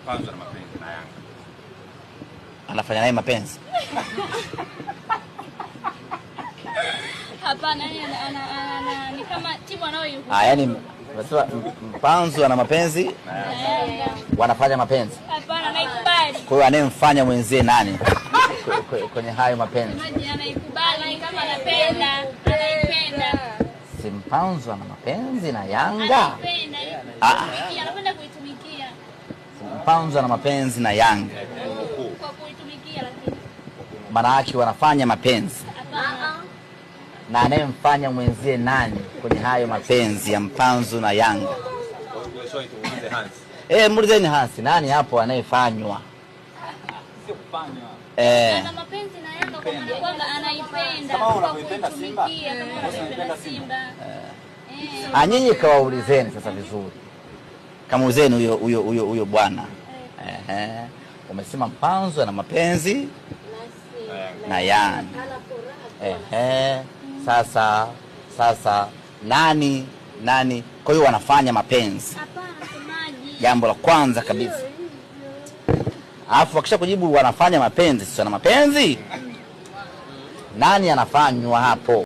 Mpanzu ana mapenzi na Yanga. Anafanya naye mapenzi? Hapana, ni kama timu anayoihusu. Yaani Mpanzu ana mapenzi na Yanga. Wanafanya mapenzi? Hapana, naikubali. Kwa hiyo anayemfanya mwenzie nani kwenye hayo mapenzi? Anaikubali kama anapenda, anaipenda. Si Mpanzu ana mapenzi na Yanga? Anapenda. Anapenda kuitumikia. Mpanzu ana mapenzi na Yanga. Kwa kuitumikia lakini. Maana yake wanafanya mapenzi. Hapana. Na anayemfanya mwenzie nani kwenye hayo mapenzi ya Mpanzu na Yanga? Muulizeni Hansi, nani hapo anayefanywa? Sio kufanywa. Ana mapenzi na Yanga kwa maana kwamba anaipenda kwa kuitumikia kama anaipenda Simba. Nyinyi kawaulizeni sasa vizuri. Kamuulizeni huyo bwana. Umesema Mpanzu ana mapenzi na Yanga. Sasa nani? Kwa hiyo wanafanya mapenzi. Hapana, semaji. Jambo la kwanza kabisa. Alafu wakisha kujibu wanafanya mapenzi, sio na mapenzi. Nani anafanywa hapo?